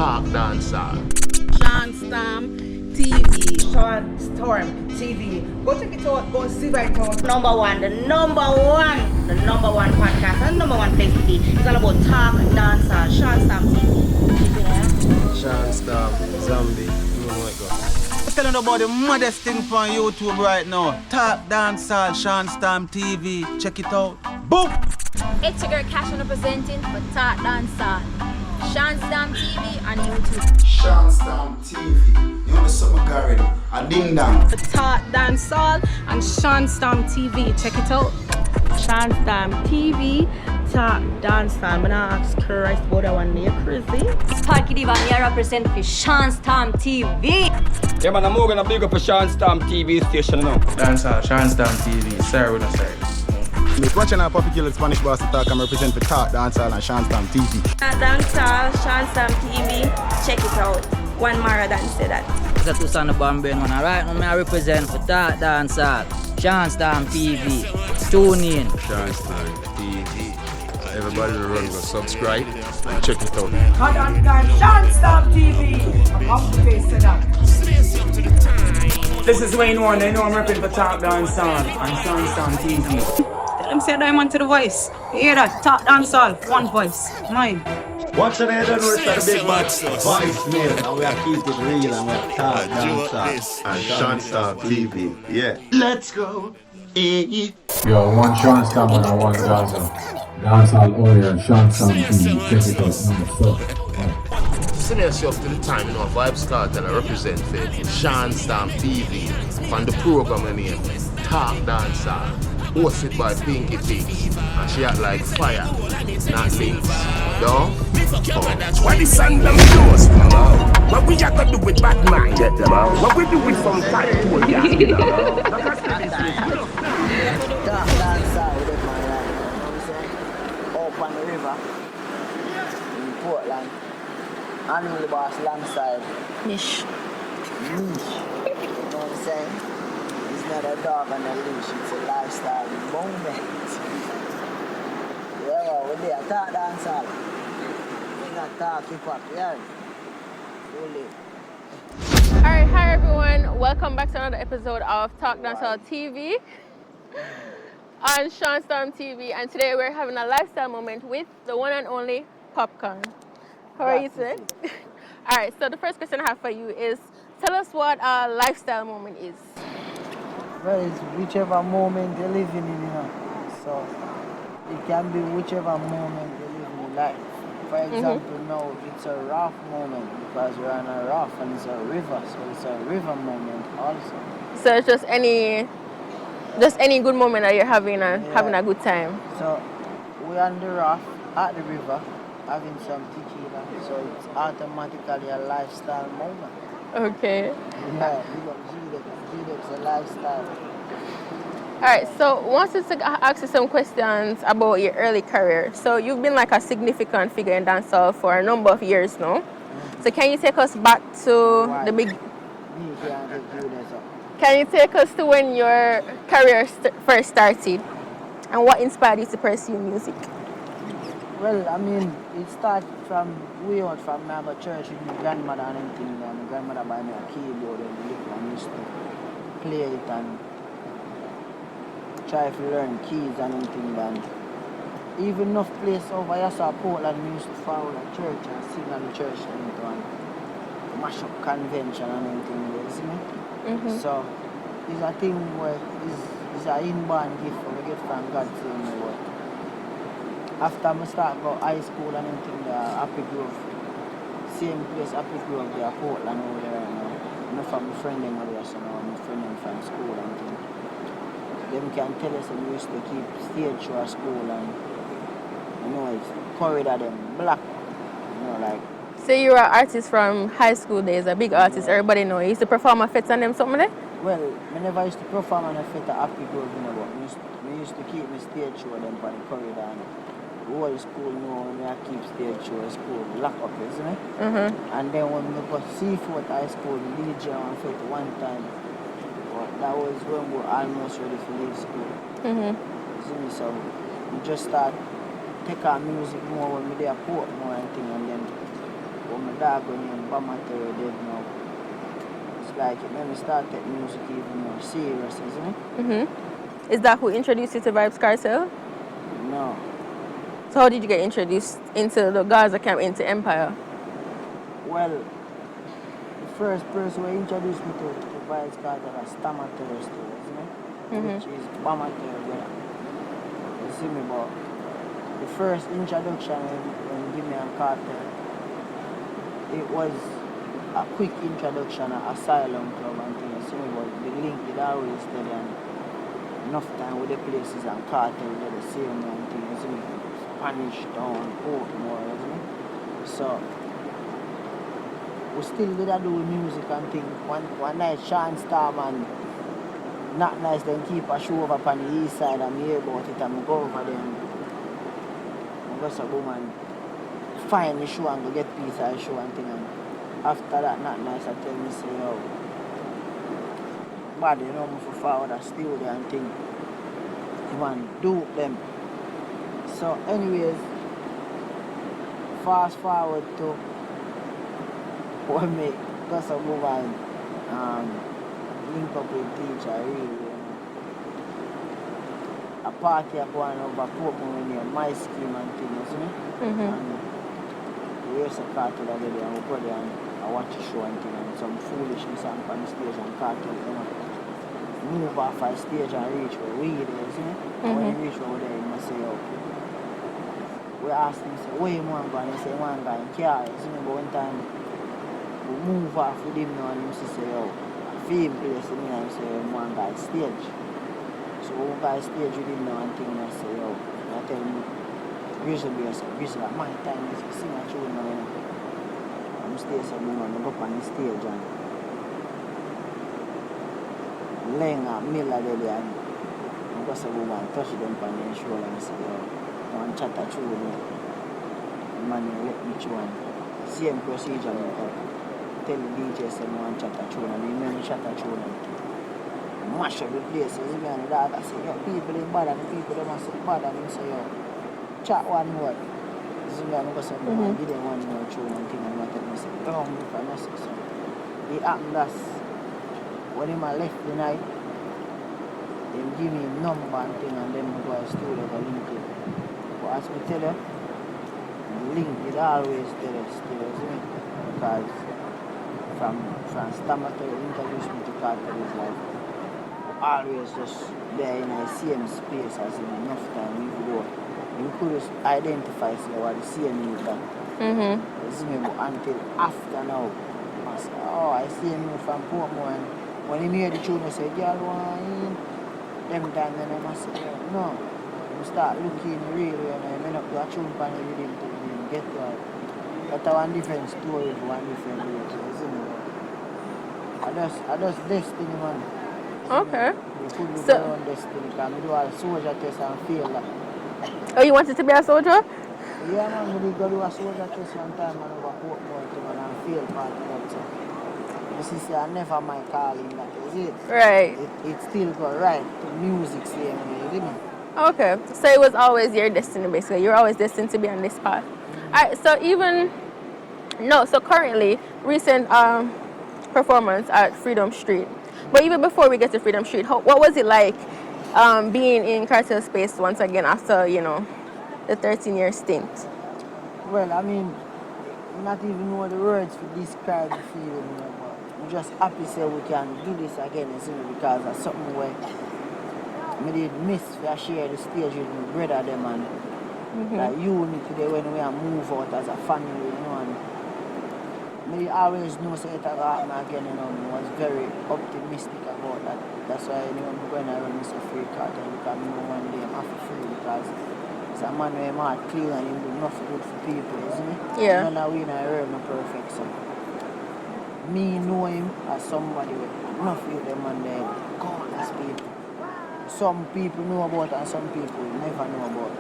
Talk Dancehall. Sean Storm TV. Sean Storm TV. Go check it out. Go see right now. The number one podcast and number one place to be. It's all about talk and dancehall. Sean Storm TV. Sean Storm, Zombie, you know what it goes. I'm telling you about the maddest thing on YouTube right now. Talk Dancehall, Sean Storm TV. Check it out. Boom! It's your girl Cash representing for Talk Dancehall. Sean Storm TV on YouTube. Sean Storm TV. You know something, Gary? A ding dong. For Talk Dancehall and Sean Storm TV. Check it out. Sean Storm TV. Talk Dancehall. I'm gonna ask Christ about that one day. Crazy. Sparky Diva, I represent for Sean Storm TV. Yeah, man, I'm more gonna big up for Sean Storm TV station now. Dancehall, Sean Storm TV. Sorry, we're not sorry. Watching our Popcaan Spanish boss talk and represent for Talk Dancehall and Sean Storm TV. Dancehall, Sean Storm TV. Check it out. One more than say that. It's a two-son of Bambin one, alright? I represent for Talk Dancehall, Sean Storm TV. Tune in. Sean Storm TV. Everybody run, go subscribe and check it out. Cut on time. Sean Storm TV. I'm up to face that. This is Wayne Warren. They know I'm repping for Talk Dancehall and Sean Storm TV. Tell them say that I'm onto the voice. You hear that? Talk Dancehall. One voice. Mine. What's the name of the big man? Voice mail. And we are keep it real and we are Talk Dancehall And Sean Storm TV. Yeah. Let's go. Yo, one Sean Storm and one Dancehall. Dancehall only and Sean Storm TV. Check it out. Number 4. Send yourself to the time, you know, Vibe Start and I represent for Sean Storm TV. On the program name, Talk Dancehall. Hosted by Pinky Pigs. And she act like fire, not links. Yo? Why the sun them close? What we have to do with bad mind? What we do with some type of Talk Dancehall with it, man. You know what I'm saying? Up on the river. In Portland. Unruly boss alongside. Mish. You know what I'm saying? It's not a dog on a leash, it's a lifestyle moment. Yeah, we're there. Talk Dancehall. We're not talk hip hop, yeah. Alright, hi everyone. Welcome back to another episode of Talk Dancehall TV on Sean Storm TV. And today we're having a lifestyle moment with the one and only Popcaan. How are you today? Alright, so the first question I have for you is, tell us what a lifestyle moment is. Well, it's whichever moment you're living in, you know. So, it can be whichever moment you're living in life. For example, now it's a rough moment because we're on a rough and it's a river, so it's a river moment also. So it's just any good moment that you're having and having a good time. So, we're on the rough at the river, having some tequila, so it's automatically a lifestyle moment. Okay. Yeah, G-Dep's a lifestyle. Alright, so I wanted to ask you some questions about your early career. So you've been like a significant figure in dancehall for a number of years now. So can you take us back to the big... Can you take us to when your career first started? And what inspired you to pursue music? Well, I mean, it started from way out from my church with my grandmother and everything. My grandmother buy me a keyboard and I used to play it and try to learn keys and everything. And even enough place over here, so Portland, we used to follow the church and sing at the church and mash up convention and everything, you see me? So it's a thing where it's an inborn gift we get from God saying the word. After I start go high school and everything, Happy Grove, same place, Happy Grove, there, Portland over there right now. I'm from my friend over there, so now I'm friend from school and everything. Them can tell us that we used to keep stage show at school and, you know, it's corridor them black, you know, like. So you were an artist from high school days, a big artist, everybody know. You used to perform at fits and them something there? Well, I never used to perform on a fit at Happy Grove, you know, but we used to keep my stage show them on the corridor. And the whole school know when I keep stage show at school, lock up, isn't it? And then when we got Seafood High School, DJ on fit one time, well, that was when we were almost ready to leave school. See me, so we just start take our music more when we there port more and thing, and then When my dog went in Bamateur dead now, it's like it made me start taking music even more serious, isn't it? Mm-hmm. Is that who introduced you to Vibes Cartel? No. So how did you get introduced into the Gaza camp, into Empire? Well, the first person who introduced me to Vibes Cartel was Tamateur still, isn't it? Which is Bamateur, yeah. You see me, but the first introduction when Gimme and Cartel, it was a quick introduction at Asylum Club and things, you see me, but the link did always steady and enough time with the places and Cartel did the same and things, you see me, Spanish Town, Portmore, you see me. So we still did do music and things. One night Sean Starman, not nice, then keep a show over on the east side and me hear about it and I go over there and I go to woman find the show and go get piece of the show and thing, and after that not nice I tell me say yo bad, you know me for forward a studio and thing. Man, do them. So anyways, fast forward to when me go to move and link up with teacher really, you know. A party I go on over Popcaan near my scheme and things, you see me? And we used to Cartel the other day and we go there and I watch a show and thing and some foolishness on the stage and Cartel, you know. Move off the stage and reach where we there, you see me? And when you reach over there you must say, yo. We asked him, say, where you want to go? And he say, one guy in car, you see me? But one time we move off with him now and he used to say, yo, film place in here and say one guy stage. So one guy stage with him now and thing and I say, yo, I tell him Grizzly Bear say, Grizzly at my time is to sing a tune now, you know. I'm stay so boom and I go up on the stage and Leng and Miller there and I go so boom and touch them on the shoulder and say, yo, I want to chat a tune now. The man let me tune. Same procedure now. Tell the DJ say I want to chat a tune and he made me chat a tune and mash up the place. You see me and the dog I say, yo, people they bad and the people they must say bad and he say, yo, chat one more. You see me and I go say, I give them one more tune and thing and I tell me say, don't if I must say so. It happened that's when him a left the night, they give me number and thing and then I go to the studio to link it. But as I tell you, the link is always there still, you see me? Because from Stamata introduced me to Cartel is like always just there in the same space as in enough time even though you could identify what the same is that. You see me, but until after now I say, oh I see him from Portmore and when he hear the tune I say, girl wine them time then I must say, no. You start looking really and I may not do a tune pan with him to get that. That's one different story for one different way, so you see me. I just destiny, man. Okay. You could do your own destiny because I do a soldier test and fail that. Oh, you wanted to be a soldier? Yeah, man, we did go do a soldier test one time and over Portmore and fail part of that. So. You see, I never my calling that, is it? Right. It still go right to music same way, you see me? Okay. So it was always your destiny basically. You're always destined to be on this path. Alright, so even so currently recent performance at Freedom Street. But even before we get to Freedom Street, what was it like being in Cartel space once again after, you know, the 13-year stint? Well, I mean, not even know the words to describe the feeling, you know, but I'm just happy say we can do this again, you see me, because that's something where I did miss to share the stage with my brother them and like unity there when we move out as a family, you know, and I always know say it will happen again, you know. I was very optimistic about that. That's why you know when I run Mr. Free Cartel because I know one day I'm half free because it's a man where my heart clean and he do nothing good for people, isn't it? Yeah. None of we in a world no perfect, so me know him as somebody with nothing with them and they countless people. Some people know about and some people never know about.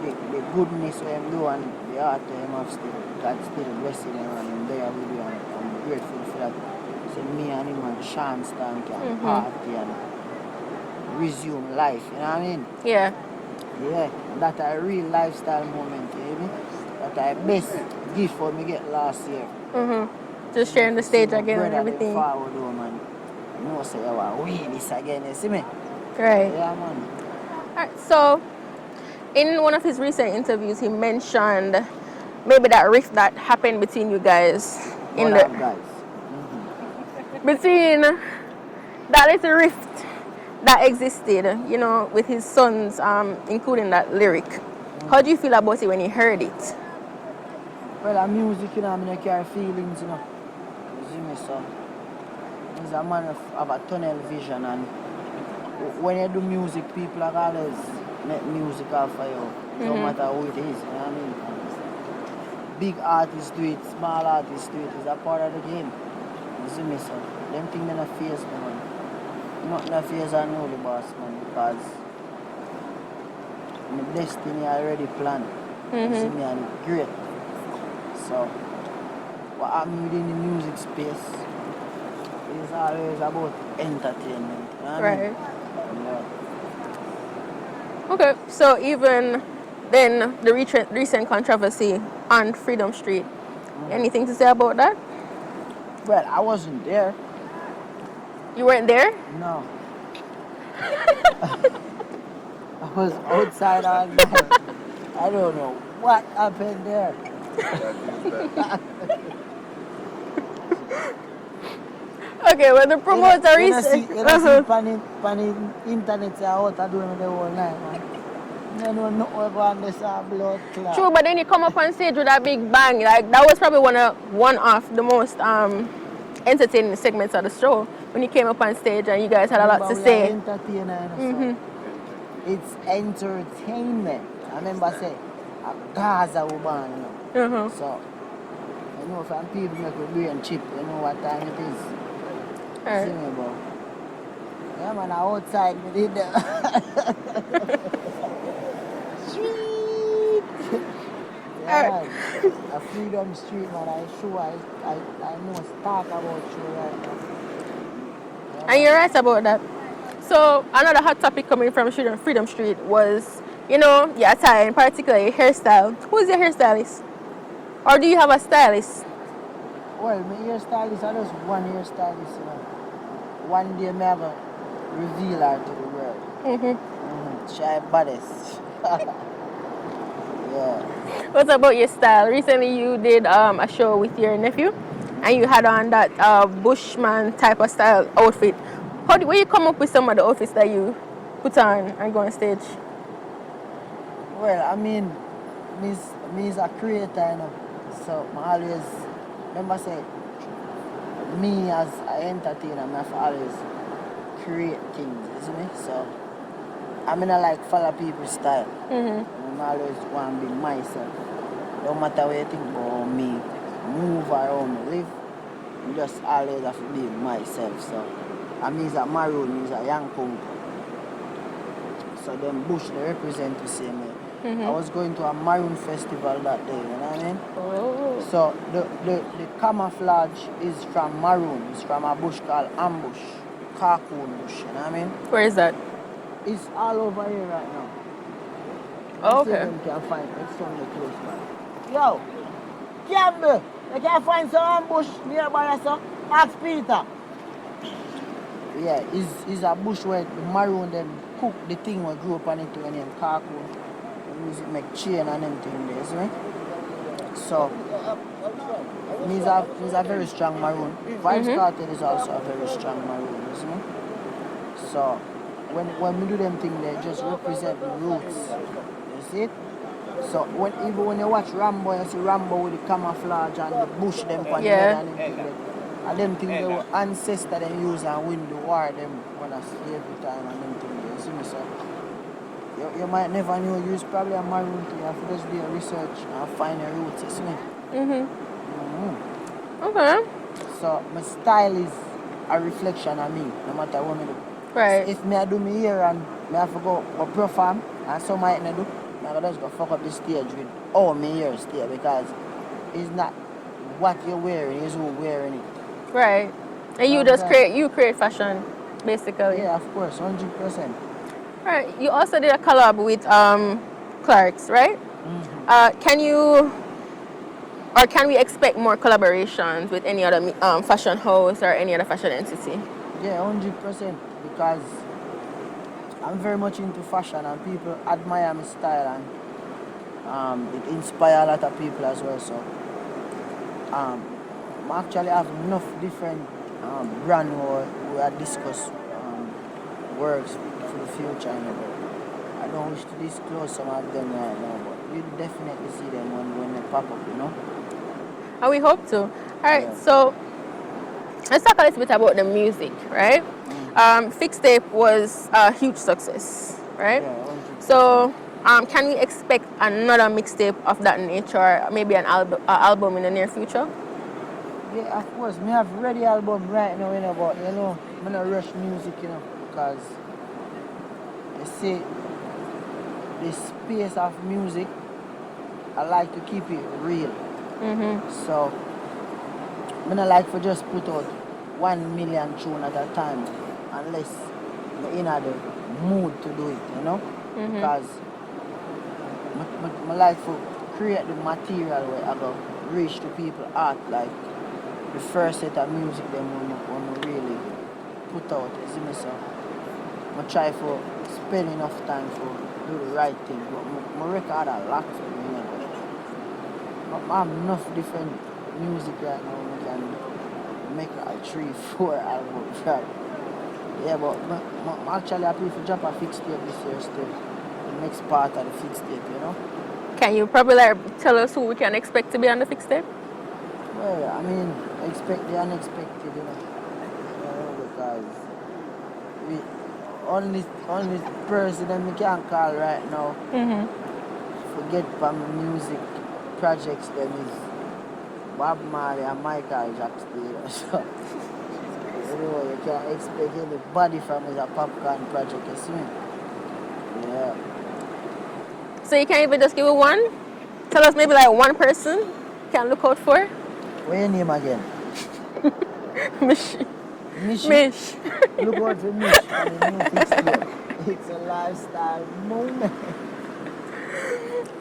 The goodness of him do and the heart of him have still, God still blessing him and him there with you and I'm grateful for that. So me and him and Sean Stan can party and resume life, you know what I mean? Yeah. Yeah, and that's a real lifestyle moment, you hear me? That the best gift for me get last year. Just sharing the stage again and Brother, everything. them forward, though, man. You know, say, oh, we this again, you see me? Right. Yeah, man. Alright, so in one of his recent interviews, he mentioned maybe that rift that happened between you guys. Between that little rift that existed, you know, with his sons, including that lyric. How do you feel about it when you heard it? Well, music, you know, I mean, I carry feelings, you know. You see me, so. He's a man of a tunnel vision, and when you do music, people are always make music out for you, no matter who it is, you know what I mean? Big artists do it, small artists do it, it's a part of the game. You see me, so. Them things that face me, man. Nothing that face I know the boss, man, because my destiny already planned. You see me, and it's great. So, what happened within the music space is always about entertainment. You know what I mean? Yeah. Okay, so even then, the recent controversy on Freedom Street, anything to say about that? Well, I wasn't there. You weren't there? No. I was outside all night. I don't know what happened there. Okay, well, the promoter recently. You see pan internet say out I doing the whole night, man. You know nothing on this blood clot. True, but then you come up on stage with a big bang. Like that was probably one of the most entertaining segments of the show when you came up on stage and you guys had a lot to say. It's entertainment. I remember saying a Gaza woman, you know. So you know, from people make a brain chip, you know what time it is. See me, bro. Yeah, man, outside we did that. Street. Yeah, a Freedom Street, man. I know talk about you right now. Yeah, and you're right about that. So another hot topic coming from Freedom Street was, you know, your attire, in particular your hairstyle. Who's your hairstylist? Or do you have a stylist? Well, my hairstylist, I just one hairstylist, you know. One day, I'm going to reveal her to the world. She baddest. Yeah. What about your style? Recently, you did a show with your nephew, and you had on that Bushman type of style outfit. Where you come up with some of the outfits that you put on and go on stage? Well, I mean, me is a creator, you know. So I always remember say, me as an entertainer, I have to always create things, isn't it? So I mean, I like follow people's style. I always want to be myself. No matter what you think about me, move around me, live, I just always have to be myself. So I mean, it's a maroon, it's a young punk. So them bush, they represent the same way. I was going to a maroon festival that day, you know what I mean? So the camouflage is from maroon. It's from a bush called ambush, carcoon bush, you know what I mean? Where is that? It's all over here right now. Oh, okay. You can find it somewhere close by. Yo, Campbell, you can find some ambush nearby, so ask Peter. Yeah, it's a bush where the maroon them cook the thing we grew up on it when you carcoon. Use it make chain and them thing there, see me? So he's a very strong maroon. Vibes Cartel is also a very strong maroon, you see me? So when we do them thing they just represent the roots. You see it? So even when you watch Rambo, you see Rambo with the camouflage and the bush them on the head and them thing there. And them thing they were ancestors they use and win the war them when I slavery time and them thing there, you see me? So you might never know, you use probably a maroon thing. You have to just do a research and find your roots, you see me? Okay. So my style is a reflection of me, no matter what I do. Right. So if I do my hair and I have to go perform and some might not do, I just go fuck up the stage with all my hair stay because it's not what you're wearing, it's who wearing it. Right. And you just create fashion, basically. Yeah, of course, 100%. Right. You also did a collab with Clark's, right? Can you or can we expect more collaborations with any other fashion house or any other fashion entity? Yeah, 100%. Because I'm very much into fashion and people admire my style and it inspires a lot of people as well. So I actually have enough different brand we are discuss works for the future. You know, but I don't wish to disclose some of them right now, but you'll definitely see them when they pop up, you know. And we hope to. All right, so let's talk a little bit about the music, right? Fixed Tape was a huge success, right? Yeah, so can we expect another mixtape of that nature, or maybe an album in the near future? Yeah, of course. Me have ready album right now, you know, but you know, I'm not rush music, you know, because you see, the space of music, I like to keep it real. So, I don't like to just put out 1 million tune at a time, unless I'm in the mood to do it, you know, because I like to create the material where I go reach to people art, like the first set of music them when really put out, you see me, so I try to spend enough time to do the right thing, but I record a lot, you know. I have enough different music right now, I can make like 3-4 albums, right? Yeah, but I actually happy to drop a fixed tape this year still, the next part of the fixed tape, you know. Can you probably tell us who we can expect to be on the fixed tape? Well, I mean, expect the unexpected, you know, because we only person that we can call right now. Forget from the music projects them is Bob Marley and Michael Jackson, you know, so you know, you can't expect anybody from his Popcaan project, you see me? Yeah. So you can't even just give it one? Tell us maybe like one person you can look out for? What's your name again? Mish. Mish. Look out for Mish from the new fixed tape. It's a lifestyle moment.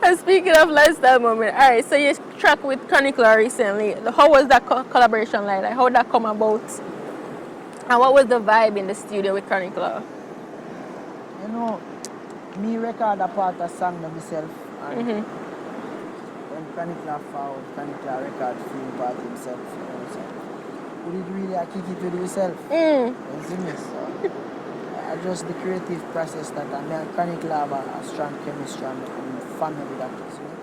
And speaking of lifestyle moment, all right, so you track with Chronicler recently. How was that collaboration like? How did that come about? And what was the vibe in the studio with Chronicler? You know, me record a part of song to myself, and when Chronicler found, Chronicler record film part himself, you know, so would it really kick it with yourself? You see me? So I just the creative process that I mean, Chronicler have a strong chemistry and family that is, you know.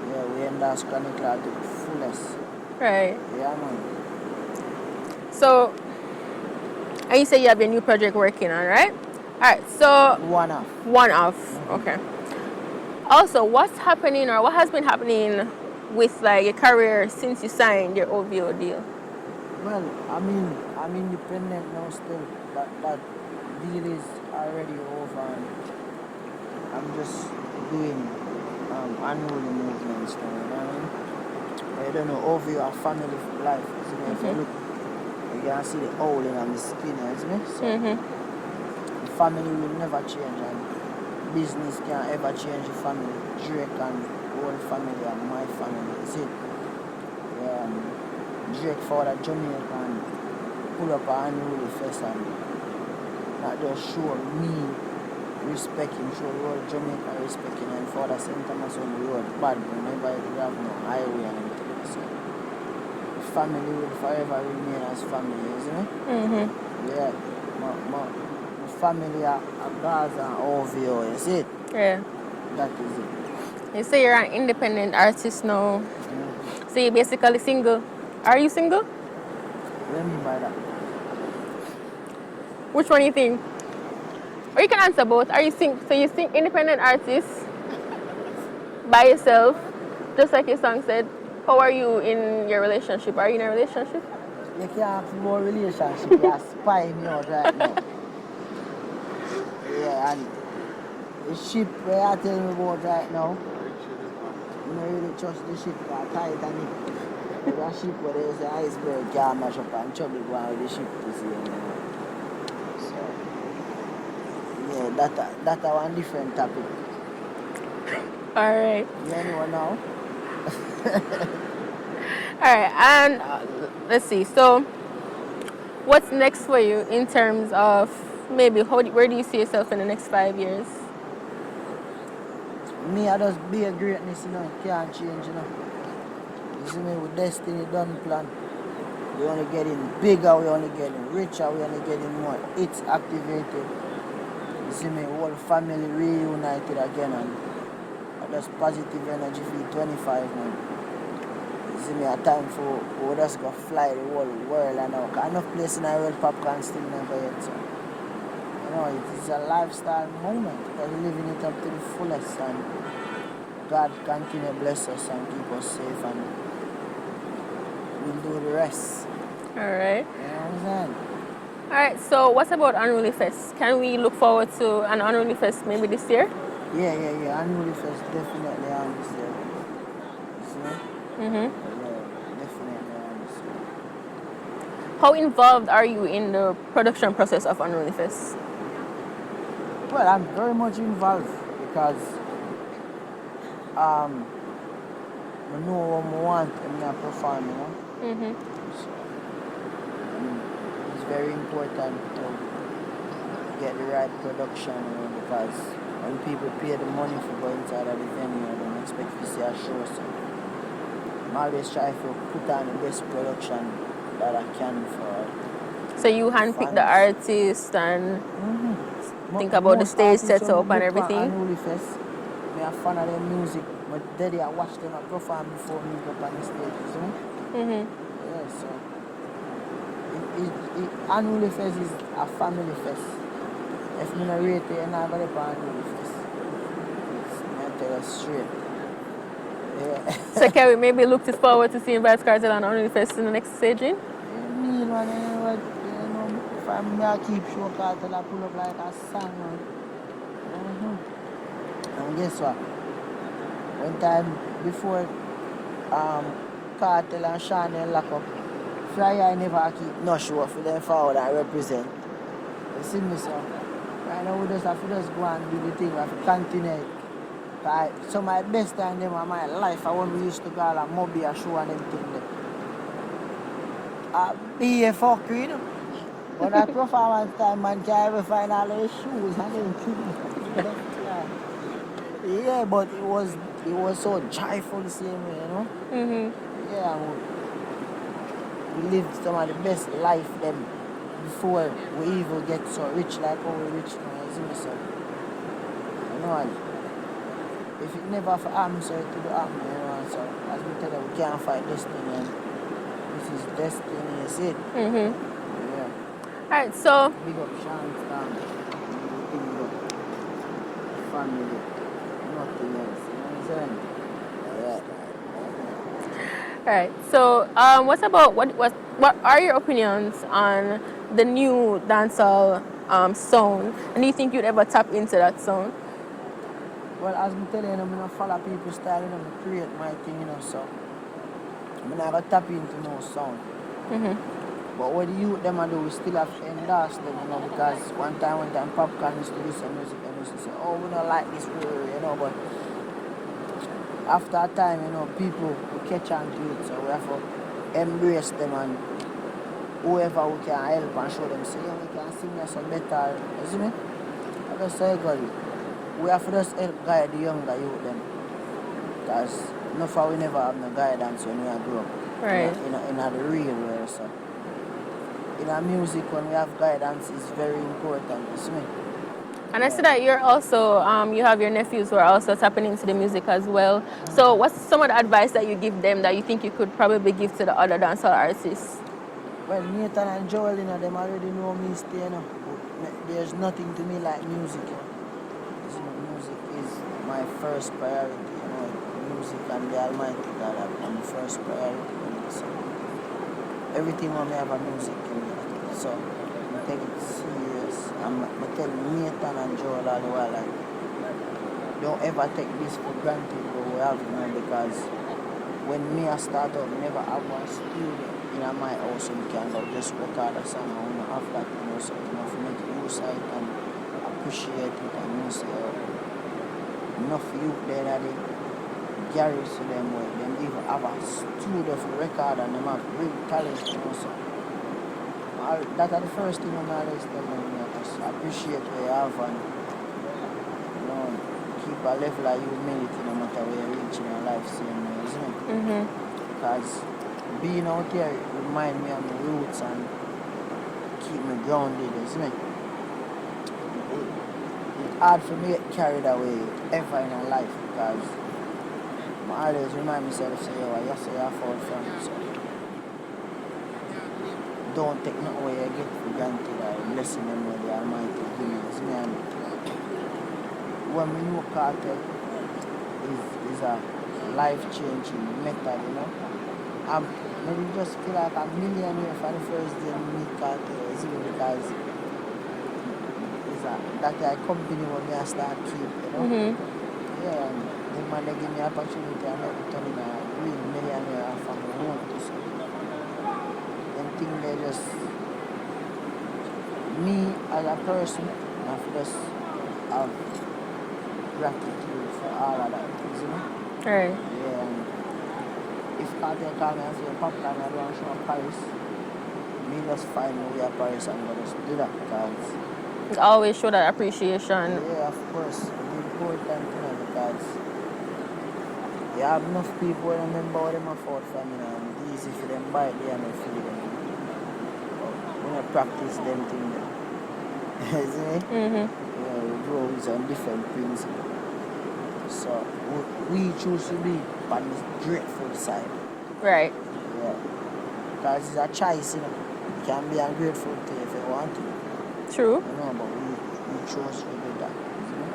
Yeah, we endorse Chronicler to the fullest. Right. Yeah, man. So, and you say you have a new project working on, right? Alright, so one off. Okay. Also, what's happening or what has been happening with like your career since you signed your OVO deal? Well, I mean, I'm independent now still, but deal is already over and I'm just doing unruly movements now, you know what I mean? I don't know, OVO a family life, isn't it? If you look, you can see the hole in my skin, isn't it? So, family will never change and business can't ever change the family. Drake and whole family and my family, is it? Yeah, Drake for the Jamaica and pull up an Unruly Fest and not just show me respect him, show the whole Jamaica respect him and for the St. Thomas on the road bad whenever you have no highway and everything. So the family will forever remain as family, isn't it? Yeah. My family are Gaza and OVO, you see it? Yeah. That is it. You say you're an independent artist now. So you're basically single. Are you single? What do you mean by that? Which one do you think? Or you can answer both. Are you so you sing independent artist by yourself, just like your song said. How are you in your relationship? Are you in a relationship? You can't have more relationship. You're spying me out right now. Yeah, and the ship where I tell me about right now, I don't really trust the ship, because Titanic. The ship where there's an iceberg can mash up and trouble going with the ship to see. So, yeah, that's one different topic. Alright. You anyone now? Alright, and let's see. So, what's next for you in terms of maybe where do you see yourself in the next 5 years? Me, I just be a greatness, you know, it can't change, you know. You see me with destiny done plan. We only getting bigger, we only getting richer, we only getting more. It's activated. You see me, whole family reunited again, and just positive energy for 25 man. You see me, a time for we just go fly the whole world and now. Enough place in the world Popcaan still never yet. So. You know, it's a lifestyle moment because we're living it up to the fullest, and God continue to bless us and keep us safe, and we'll do the rest. Alright. You know what I'm saying? Alright, so what about Unruly Fest? Can we look forward to an Unruly Fest maybe this year? Yeah. Unruly Fest definitely on this year. You see me? Mm-hmm. Yeah, definitely on this year. How involved are you in the production process of Unruly Fest? Well, I'm very much involved because I know what I want when I perform, you know? Mm-hmm. So, it's very important to get the right production, you know, because when people pay the money for going inside of the venue, they don't expect to see a show. So I'm always trying to put on the best production that I can for. So you handpick the artist and think about the stage setup and everything? Unruly Fest. I'm a fan of their music, but daddy I watch them perform before me go up on the stage, you see me? Mm-hmm. Yeah, so Unruly Fest is a family fest. If me not rate it, I'm not going to Unruly Fest. I tell you straight. Yeah. So can we maybe look forward to seeing Vybz Kartel and Unruly Fest in the next staging? Yeah, me, man, you know, if I keep show Kartel, I pull up like a song, man. And guess what? One time before Kartel and Chanel lock up, Flyer never keep no show for them forward and represent. You see me, so right now we just have to just go and do the thing, we have to continue. So my best time them in my life, I when we used to go and Moby a show and everything there. I be a fuck, you know. But that performance time, man, can't ever find all those shoes and everything. Yeah, but it was so joyful the same way, you know? Mm-hmm. Yeah, we lived some of the best life then before we even get so rich like how we rich now, you see me, so. You know, if it never happens, so it will happen, you know, so as we tell you, we can't fight destiny, and this is destiny, you see it? Mm-hmm. Yeah. Alright, so big up Sean Stam, big up family, nothing else, you know what I'm saying? Alright, so what are your opinions on the new dancehall sound? And do you think you'd ever tap into that sound? Well, as I'm telling you, I'm not follow people's style, you know, I create my thing, you know, so I'm not going to tap into no sound. Mm-hmm. But what the youth them do, we still have to endorse them, you know, because one time Popcaan used to do some music and used to say, oh, we don't like this, you know, but after a time, you know, people will catch on to it, so we have to embrace them, and whoever we can help and show them, say, yeah, we can sing us some better, you see me? I just say, God, we have to just help guide the younger youth then, because enough we never have no guidance when we grow up. Right. In the real world, so. In our music, when we have guidance, is very important, you see me? And I see that you're also, you have your nephews who are also tapping into the music as well. So what's some of the advice that you give them that you think you could probably give to the other dancehall artists? Well, Nathan and Joel, you know, them already know me stay, you know. There's nothing to me like music, you know. Music is my first priority, you know. Music and the Almighty God are my first priority, you know. So everything when me have a music, you know. So I take it serious. I'm telling Nathan and Joel all the while, like, don't ever take this for granted what we have, you know, because when me I start out, I never have one studio in my house and you can go just record a song. I want to have that, you know, so you know, to make use of it and appreciate it, and you say, enough youth there that they garage to them way. Them even have a studio for record and them have real talent, you know, so. That's the first thing I'm always telling them, you know, just appreciate what you have and, you know, keep a level of humility no matter where you reach in your life, same way, isn't it? Because being out here remind me of my roots and keep me grounded, isn't it? It's hard for me to get carried away ever in my life because I always remind myself, say, yo, I say I fall from it, so don't take nothing away you get for granted or blessing them with the Almighty give me, isn't it? And when we know Cartel is a life-changing method, you know. Maybe just feel like a millionaire for the first day we meet Cartel, isn't it? Because it's that company when I start keep, you know. Yeah, and the man they give me opportunity and I turn in a real millionaire from my own to say. Them things they just me as a person have just have gratitude for all of that, you know? Right. Yeah, and if Cartel call me and say, Popcaan, I don't show Paris, me just find my way to Paris and just do that because always show that appreciation. Yeah, of course. It's important, you know, because you have enough people who remember what them afford from, you know, and it's easy for them buy it there and they feel them. When you practice them things, see? Yeah, we grow with a different principle. So we choose to be on this grateful side. Right. Yeah. Because it's a choice, you know. You can be ungrateful to if you want to. True. You know, but we chose to do that. You know?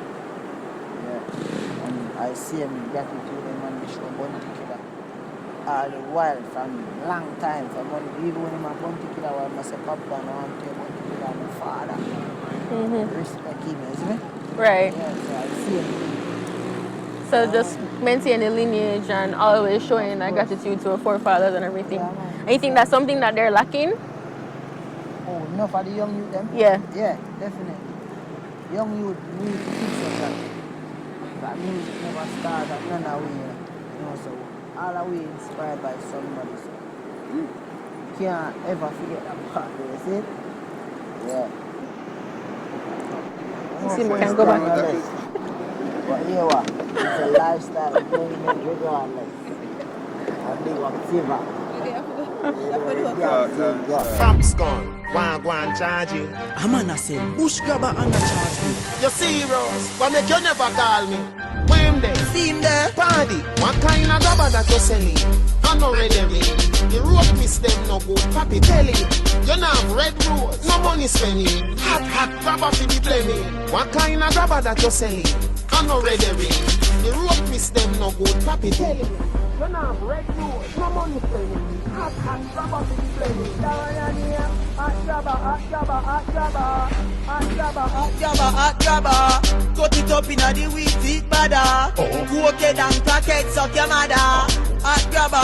Yeah. And I see him gratitude him on the show Bounty Killer. All the while from long time, from when, even when I'm a Bounty Killer, when I say Popcaan, I want to be Bounty Killer, I'm a father. Respect him, isn't it? Right. Yeah, so I see him. So just maintain the lineage and always showing that gratitude to our forefathers and everything. And you think that's something that they're lacking? Oh, enough for the young youth them? Yeah. Yeah, definitely. Young youth need to teach us that. That music never started at none of we, you know, so all of we inspired by somebody, so you can't ever forget that part, you see it? Yeah. You see, we can go back. But here what? It's a lifestyle movement regardless. A big up fever. Popcaan, one charge you. A man a say, bush grabber and a charge me. You serious? Why make you never call me? Where him there? See him there? Party. What kind of grabber that you selling? I'm not ready ring. The road miss them no good. Papi tell him. You not have red rose, no money spending. Hot grabber for the blaming. What kind of grabber that you selling? I'm not ready ring. The road miss them no good. Papi tell him. You not have red rose, no money spending. Hot grabber for the blaming. Hot grabber. Cut it up inna the wheat, it badder. Cook it and packets up your mother. Hot grabber.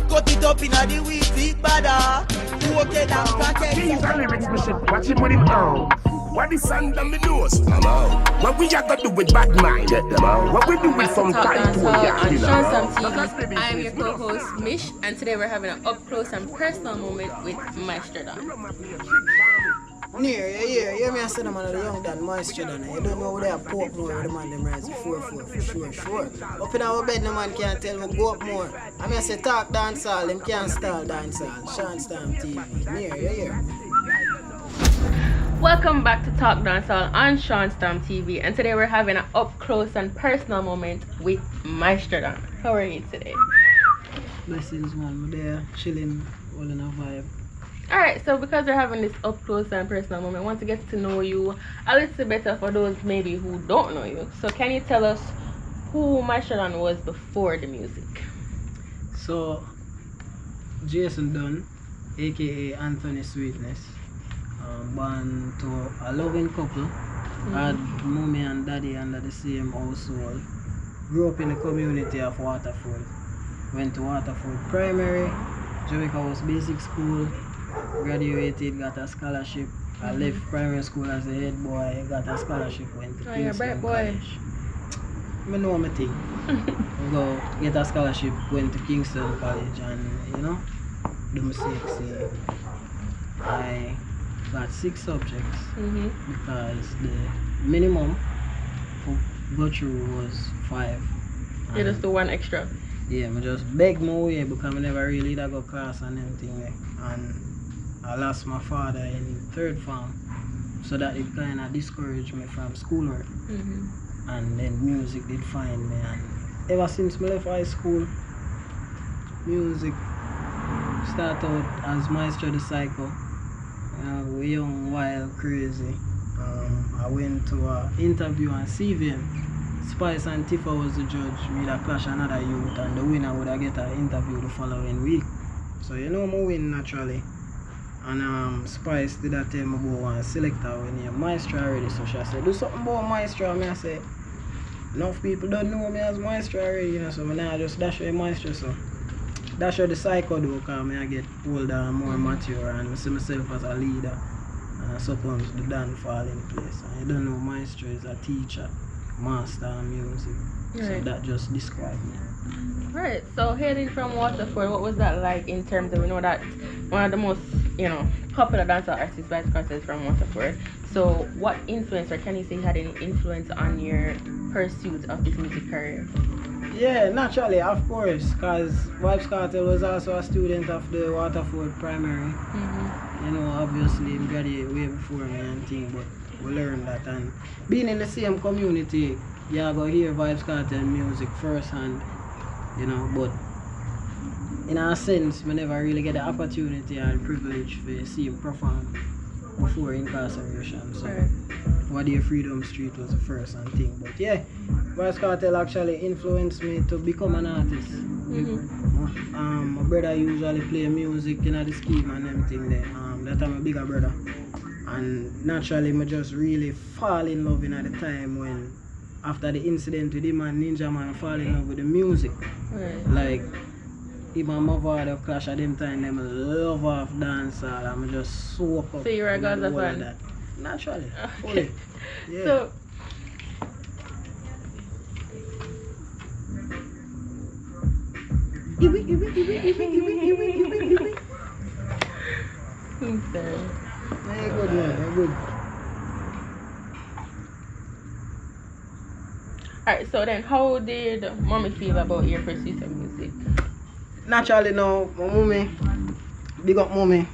Cut it up inna the wheat, it badder. Cook it and packets. These are lyrics we should watch him with him on. What is under me nose? What we are gonna do with bad mind? What we do with some time to on Shanstam TV. I am your co-host Mish, and today we're having an up close and personal moment with Maestro Don. Near, yeah, me I said the man of the young Dan, Maestro Don. You don't know where they are pork more where the man them rise 4-4 for sure. Up in our bed, the man can't tell me go up more. I mean I say talk dancehall, them can't style dancehall. Shanstam TV. Near, yeah. Welcome back to Talk Dancehall on Shanstam TV, and today we're having an up close and personal moment with Maestro Don. How are you today? Blessings, man. We're there chilling, all in a vibe. Alright, so because we're having this up close and personal moment, I want to get to know you a little better for those maybe who don't know you. So can you tell us who Maestro Don was before the music? So, Jason Don, aka Anthony Sweetness, born to a loving couple, had mommy and daddy under the same household. Grew up in the community of Waterford. Went to Waterford Primary, Jamaica House Basic School, graduated, got a scholarship I left primary school as a head boy, got a scholarship, went to Kingston College. I know my thing. I go get a scholarship, went to Kingston College and, you know, do my 6 I got 6 subjects because the minimum for go through was 5. You just do 1 extra? Yeah, I just beg my way because I never really did go class and everything there. And I lost my father in 3rd form, so that it kind of discouraged me from schoolwork. And then music did find me, and ever since I left high school, music started out as Maestro the Psycho. We young, wild, crazy. I went to an interview on CVM. Spice and Tifa was the judge. Me that clash another youth, and the winner would get an interview the following week. So you know I win naturally. And Spice did that tell me about one selector when he Maestro already. So she said, do something about Maestro. And I said, enough people don't know me as Maestro already, you know, so I now just dash a Maestro. So that's what the Psycho do, because I get older and more mature and I see myself as a leader. And so comes the dance fall in place. And you don't know Maestro is a teacher, master of music. So that just describes me. Right, so heading from Waterford, what was that like in terms of, you know, that one of the most, you know, popular dancehall artists, Vybz Kartel, is from Waterford. So what influence, or can you say had any influence on your pursuit of this music career? Yeah, naturally, of course, because Vybz Kartel was also a student of the Waterford Primary. You know, obviously, he graduated way before me and things, but we learned that. And being in the same community, you go hear Vybz Kartel music firsthand, you know, but in a sense, we never really get the opportunity or the privilege to see him perform before incarceration. So, What Day Freedom Street was the first and thing. But yeah, Vybz Kartel actually influenced me to become an artist. My brother usually play music in the scheme and everything there. That I'm a bigger brother. And naturally, I just really fall in love at the time when, after the incident with him and Ninja Man, fall in love with the music. Like, even my mother had a clash at them time, them love off dancehall. I'm just soak up. So you're a Gaza fan? Naturally, fully. Yeah. So, Very good, man. Very good. Alright, so then how did mommy feel about your pursuit of music? Naturally now, my mommy, big up mommy,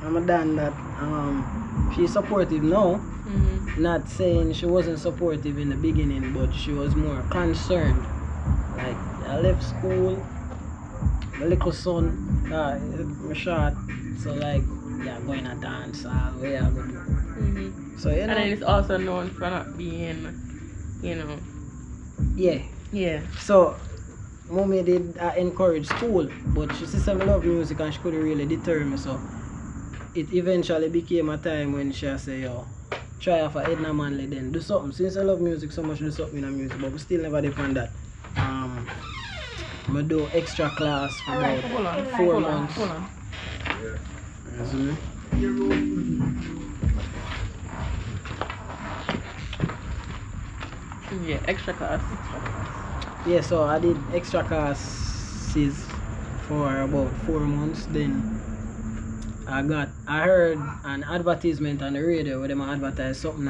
and my dad that she's supportive now. Not saying she wasn't supportive in the beginning, but she was more concerned. Like, I left school, my little son, my short, so like, yeah, going to dance, where I go do. So, you know. And then it's also known for not being, you know. Yeah. Yeah. So, mommy did encourage school, but she said I love music and she couldn't really deter me. So, it eventually became a time when she said, yo, try for Edna Manley then, do something. Since I love music so much, do something in music, but we still never depend on that. I do extra class for about 4 months. Hold on. Yeah, extra class. Yeah, so I did extra classes for about 4 months. Then I heard an advertisement on the radio where they advertise something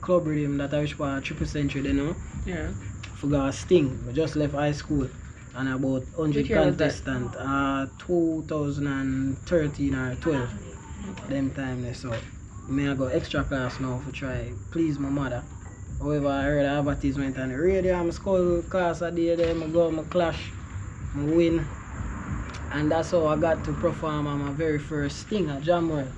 club rhythm that I wish for Triple Century, you know. Yeah. Forgot Sting. I just left high school and about 100 contestants. 2013 or 12. Them time there. So I go extra class now for try please my mother. However, I heard an advertisement on the radio, I'm school class a day there, I go, I clash, I win. And that's how I got to perform on my very first Sting at Jamworld.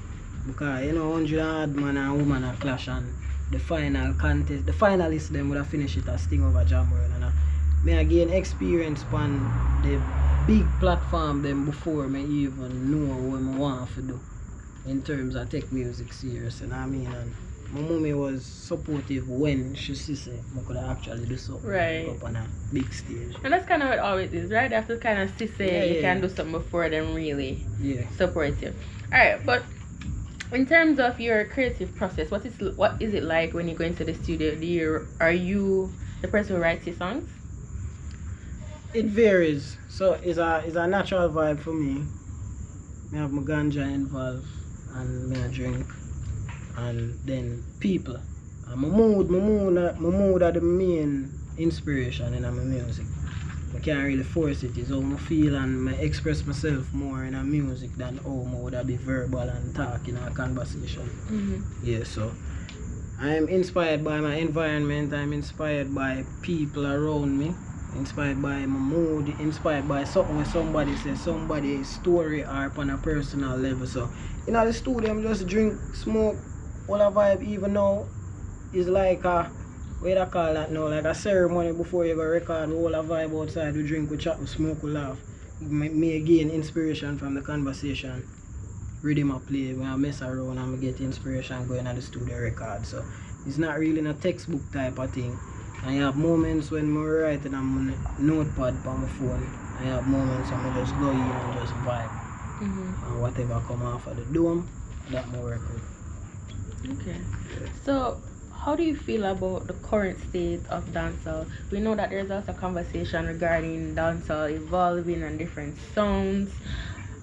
Because, you know, 100 odd man and woman a clash, and the final contest, the finalists them would have finished it as Sting over Jamworld. And I gain experience on the big platform them before me even know what I want to do in terms of take music serious, you know what I mean? And my mommy was supportive when she said I could actually do something up on a big stage. And that's kind of what it always is, right? They have to kind of say you can do something before them really support you. Alright, but In terms of your creative process, what is it like when you go into the studio? Are you the person who writes your songs? It varies. So it's a natural vibe for me. I have my ganja involved and me a drink, and then people. And my mood are the main inspiration in my music. I can't really force it. It's how I feel and I express myself more in a music than how I would be verbal and talk in a conversation. Yeah, so I'm inspired by my environment, I'm inspired by people around me, inspired by my mood, inspired by something when somebody says somebody's story or on a personal level. So in the studio I'm just drink, smoke, all a vibe. Even now is like a what do I call that now? Like a ceremony before you go record, we all a vibe outside, we drink, we chat, we smoke, we laugh. Me gain inspiration from the conversation. Rhythm I play, when I mess around and I get inspiration going at the studio record. So it's not really a textbook type of thing. I have moments when I'm writing on my notepad on my phone. I have moments when I just go in and just vibe. And whatever come off of the dome, that my work with. Okay. So how do you feel about the current state of dancehall? We know that there's also a conversation regarding dancehall evolving and different sounds.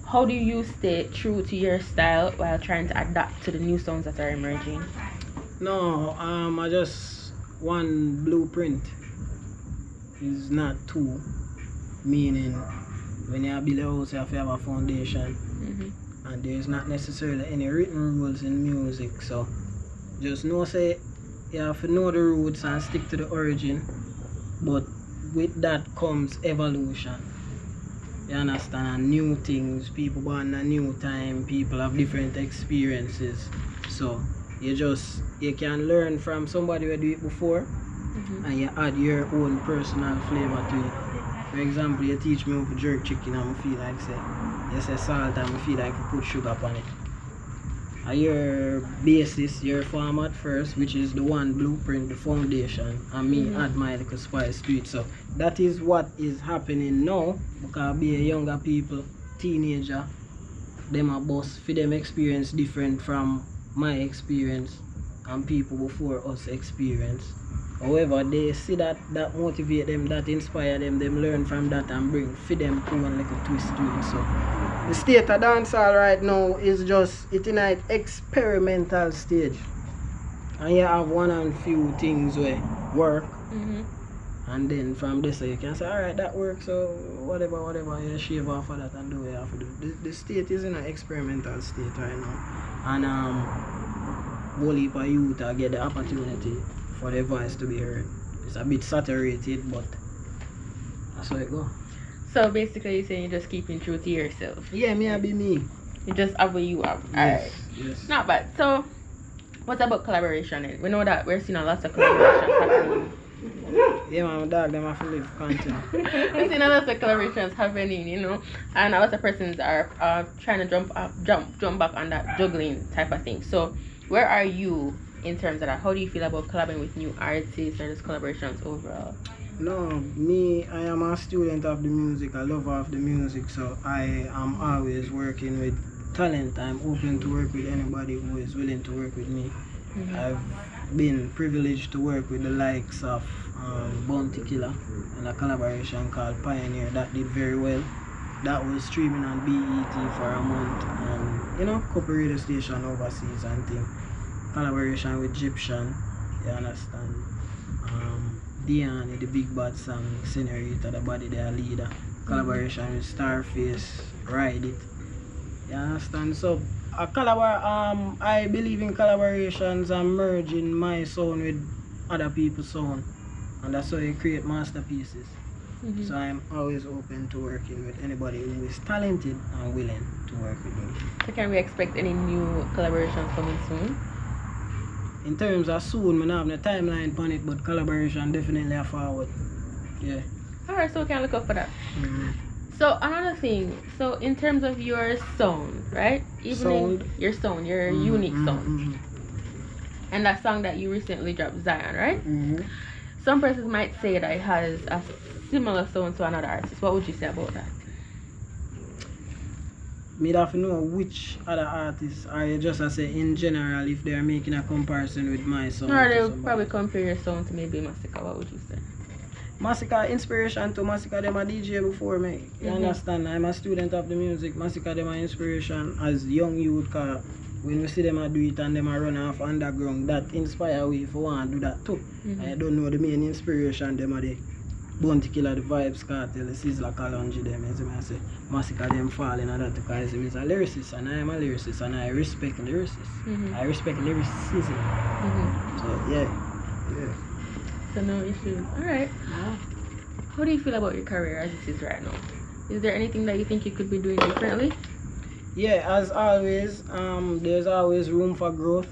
How do you stay true to your style while trying to adapt to the new sounds that are emerging? No, I just one blueprint is not two. Meaning when you build a house you have to have a foundation. And there's not necessarily any written rules in music. So just know say you have to know the roots and stick to the origin, but with that comes evolution. You understand? And new things, people born a new time, people have different experiences. So you can learn from somebody who did it before and you add your own personal flavor to it. For example, you teach me how to jerk chicken and I feel like say, you say salt and I feel like you put sugar on it. Your basis, your format first, which is the one blueprint, the foundation, and me add my little spice to it. So that is what is happening now, because be a younger people, teenager, them a boss, for them experience different from my experience and people before us experience. However, they see that motivate them, that inspire them learn from that and bring for them own like a twist to it. So the state of dancehall right now is just it's in an experimental stage. And you have one and few things where work. And then from this you can say, alright, that works, so whatever, you shave off of that and do what you have to do. The state is in an experimental state right now. And whole heap of youth get the opportunity for their voice to be heard. It's a bit saturated, but that's how it go. So basically you're saying you're just keeping true to yourself. Yeah, me I be me. You just have what you have. Yes, Alright. yes. Not bad. So what about collaboration then? We know that we're seeing a lot of collaborations happening. Yeah, my dog, them have to live content. We're seeing a lot of collaborations happening, you know, and a lot of persons are trying to jump back on that juggling type of thing. So where are you in terms of that? How do you feel about collaborating with new artists or just collaborations overall? No, me, I am a student of the music, a lover of the music, so I am always working with talent. I'm open to work with anybody who is willing to work with me. I've been privileged to work with the likes of Bounty Killer and a collaboration called Pioneer that did very well. That was streaming on BET for a month and, you know, couple radio station overseas and thing. Collaboration with Egyptian, you understand? Dion, the Big Bad Song, Senorita, the body their leader. Collaboration with Starface, Ride It. You understand? So I believe in collaborations and merging my sound with other people's sound. And that's how you create masterpieces. So I'm always open to working with anybody who is talented and willing to work with me. So can we expect any new collaborations coming soon? In terms of soon, I don't have no timeline on it, but collaboration definitely a forward. Yeah. Alright, so we can look up for that. So another thing, so in terms of your sound, right? Even your sound, your unique sound. And that song that you recently dropped, Zion, right? Some persons might say that it has a similar sound to another artist. What would you say about that? me have to know which other artists are you just as say in general if they are making a comparison with my sound. Or they'll probably compare your sound to maybe Massacre. What would you say? Massacre inspiration to Massacre them a DJ before me. You understand? I'm a student of the music. Massacre them a inspiration as young youth cause when we see them a do it and them a run off underground, that inspire we if we want to do that too. I don't know the main inspiration them are the Bounty Killer, the Vibes Cartel, the Sizzla Kalonji them, as I say, Massacre them falling and that because he's a lyricist and I am a lyricist and I respect lyricists. I respect lyricism. So yeah. So no issues. Alright. How do you feel about your career as it is right now? Is there anything that you think you could be doing differently? Yeah, as always, there's always room for growth,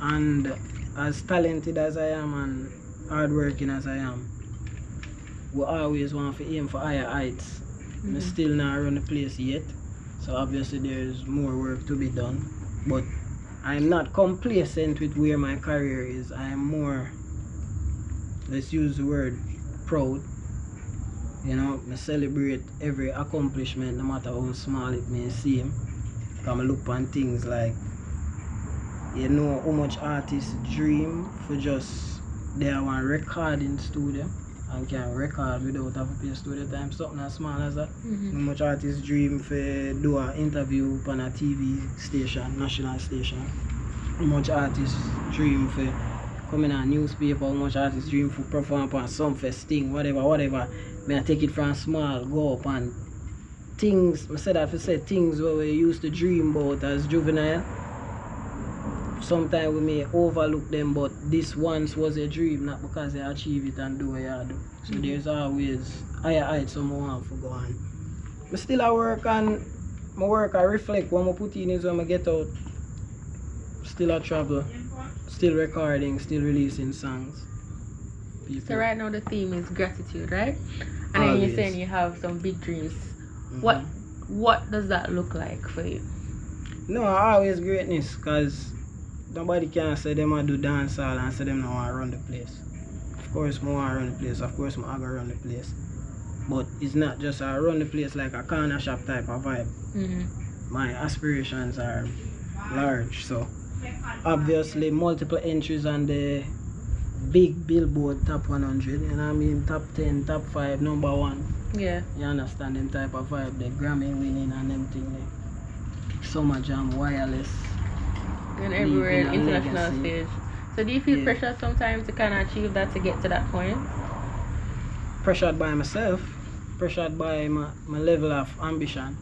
and as talented as I am and hardworking as I am, we always want to aim for higher heights. I still not run the place yet, so obviously there's more work to be done, but I'm not complacent with where my career is. I am more, let's use the word, proud. You know, I celebrate every accomplishment no matter how small it may seem. Because I look on things like, you know how much artists dream for just they have one recording studio and can record without having to pay studio time, something as small as that. How much artists dream for do an interview on a TV station, national station. How much artists dream for come in a newspaper, how much artists dream for perform on some festing, whatever. May I take it from small, go up and things, I said that for say things where we used to dream about as juvenile. Sometimes we may overlook them, but this once was a dream, not because they achieve it and do what you do. So there's always higher heights someone want to go on. But still I work and I reflect what I put in is when I get out. Still I travel, still recording, still releasing songs. So right now the theme is gratitude, right? And then you're saying you have some big dreams. What does that look like for you? No, always greatness, because nobody can say them I do dancehall and say them no want to run the place. Of course I want to run the place, of course I go run the place. But it's not just I run the place like a corner shop type of vibe. My aspirations are large, so obviously multiple entries on the big Billboard top 100, you know what I mean, top 10, top 5, number 1. Yeah. You understand them type of vibe, the Grammy winning and them thing there. Summer Jam, Wireless. And everywhere, international stage. So do you feel pressured sometimes to kind of achieve that, to get to that point? Pressured by myself, pressured by my level of ambition.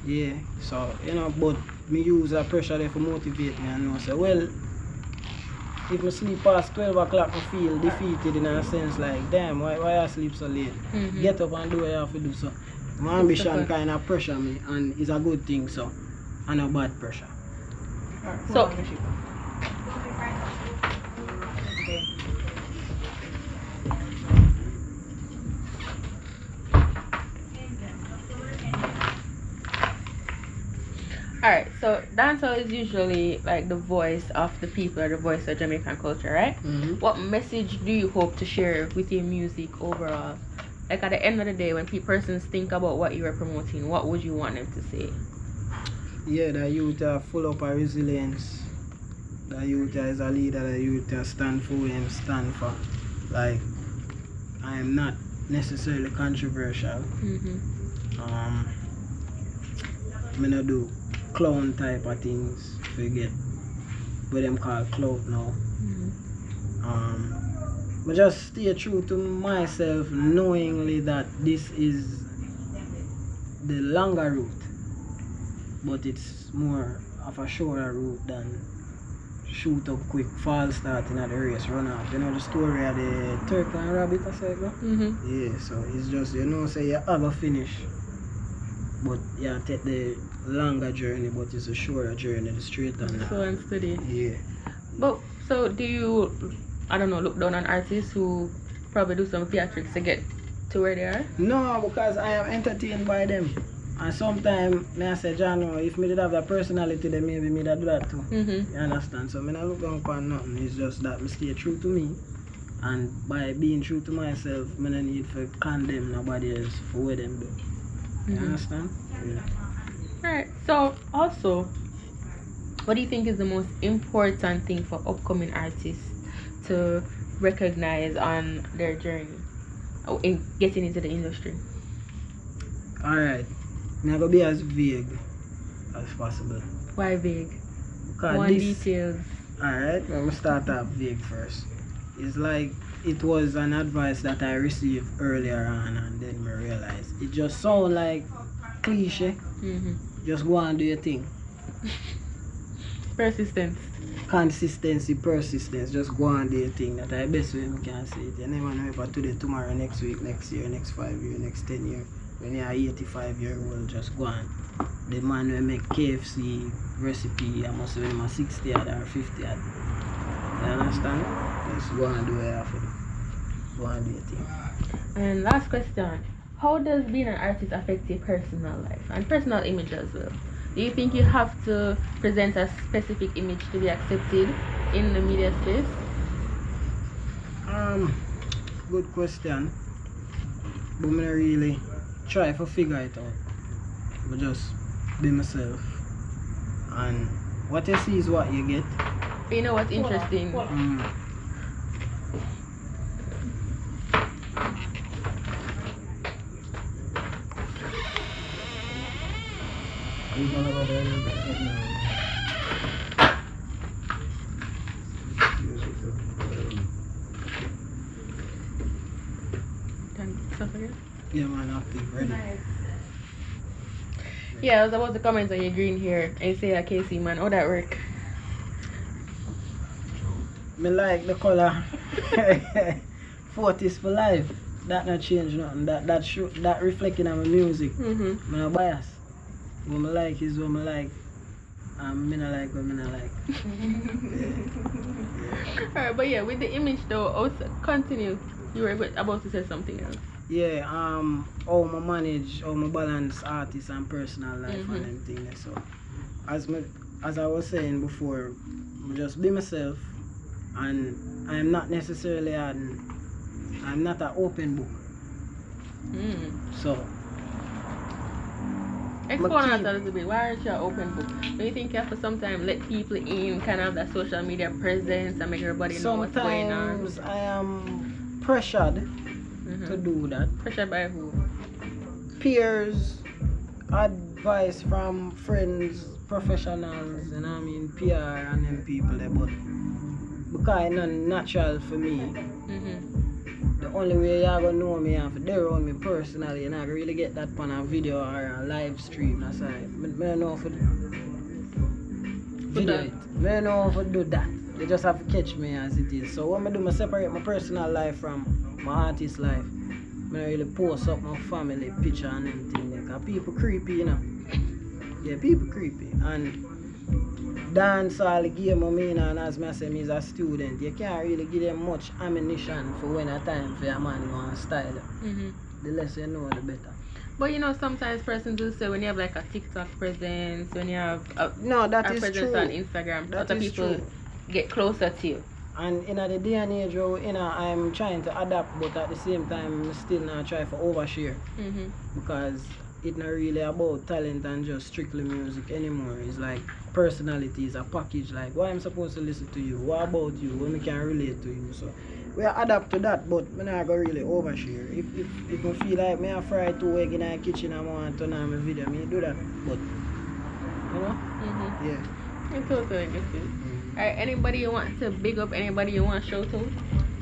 Yeah, so, you know, but me use that pressure there to motivate me and know, so, well, if I sleep past 12 o'clock, I feel defeated in a sense like, damn, why I sleep so late? Get up and do what you have to do. So my ambition kind of pressure me, and it's a good thing, so, and a bad pressure. So, alright, so dancehall is usually like the voice of the people, or the voice of Jamaican culture, right? What message do you hope to share with your music overall? Like at the end of the day, when persons think about what you are promoting, what would you want them to say? Yeah, the youth are full of resilience. The youth is a leader, the youth stand for what him stand for. Like, I am not necessarily controversial. I don't do clown type of things, forget what them call clout now. But just stay true to myself, knowingly that this is the longer route, but it's more of a shorter route than shoot up quick, fall starting at the race, run off. You know the story of the turkey and rabbit, I said, yeah, so it's just, you know, say you have a finish, but you take the longer journey, but it's a shorter journey, the straight and slow and steady. Yeah. But so do you, I don't know, look down on artists who probably do some theatrics to get to where they are? No, because I am entertained by them. And sometimes I say, John, if me did have that personality, then maybe me that do that too. You understand? So I don't look down upon nothing. It's just that I stay true to me. And by being true to myself, I don't need to condemn nobody else for what them do. You understand? Yeah. Alright, so also, what do you think is the most important thing for upcoming artists to recognize on their journey in getting into the industry? Alright, I'm gonna be as vague as possible. Why vague? Because details. Alright, I'm gonna start off vague first. It's like it was an advice that I received earlier on, and then I realized it just sounds like cliche. Just go and do your thing. Persistence. Consistency, persistence, just go and do your thing. That's the best way we can say it. You never know if today, tomorrow, next week, next year, next 5 years, next 10 years. When you're 85-year-old, just go on. The man will make KFC recipe, I must say him a 60 or 50. You understand? Just go and do what you have to do. Go and do your thing. And last question. How does being an artist affect your personal life and personal image as well? Do you think you have to present a specific image to be accepted in the media space? Good question. But I'm not really try to figure it out. But just be myself. And what you see is what you get. You know what's interesting? Yeah, man, active, ready. Nice. Yeah, I was about to comment on your green hair and you say a KC man. How that work? Me like the color 40s for life. That not change nothing. That reflecting on my music. I'm not biased. What I like is what I like. And me not like what me not like. Alright, but yeah, with the image though, also continue. You were about to say something else. Yeah, how I manage, how I balance artist and personal life and them things. So, as I was saying before, I just be myself, and I'm not necessarily I'm not an open book. So, explain on that a little bit. Why aren't you an open book? Do you think you have to sometimes let people in, kind of have that social media presence and make everybody know what's going on? Sometimes I am pressured to do that. Pressured by who? Peers, advice from friends, professionals, and I mean PR and them people there, but because it's not natural for me. The only way you're gonna know me and for they around me personally, you're not gonna really get that on a video or a live stream. That's why I don't know if I video it. I don't know if I do that. You just have to catch me as it is. So when I do, I separate my personal life from my artist life. I don't really post up my family picture and everything. Because people creepy, you know. Yeah, people creepy. And dancehall game, I mean, and as I say, I'm a student, you can't really give them much ammunition for when a time for a man want to style. The less you know, the better. But you know, sometimes persons do say when you have like a TikTok presence, when you have a presence true. on Instagram, That other is people true. get closer to you. And in the day and age, I'm trying to adapt, but at the same time, I'm still not trying to overshare. Because it's not really about talent and just strictly music anymore. It's like personality is a package. Like, why I'm supposed to listen to you? What about you? When we can relate to you? So we adapt to that, but I'm not going to really overshare. If I feel like I fry 2 eggs in the kitchen and I want to turn on my video, I do that. But, you know? Yeah. I totally get it. Alright, anybody you want to big up, anybody you want to shout out?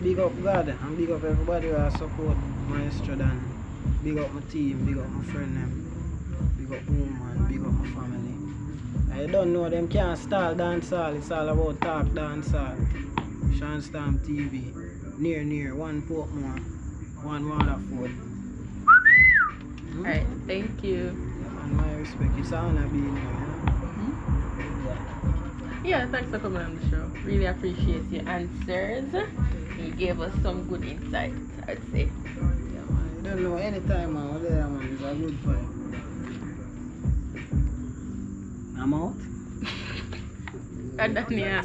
Big up God and big up everybody who support Maestro Don. Big up my team, big up my friend them. Big up woman, big up my family. I don't know them can't style dancehall, it's all about talk dancehall. Shanstam TV. Near, 1 Portmore, 1 Waterford. Alright, thank you. Yeah, man, my respect. It's an honor being here, you know? Yeah, thanks for coming on the show. Really appreciate your answers. You gave us some good insights, I'd say. Yeah, man. You don't know anytime, man. What there, man. It's a good fight. I'm out. And then, yeah.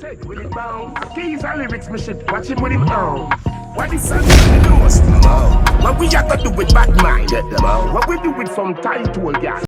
Keys and lyrics, me shit. Watch him with him own. What is that? What we have to do with bad mind? What we do with some title, guys?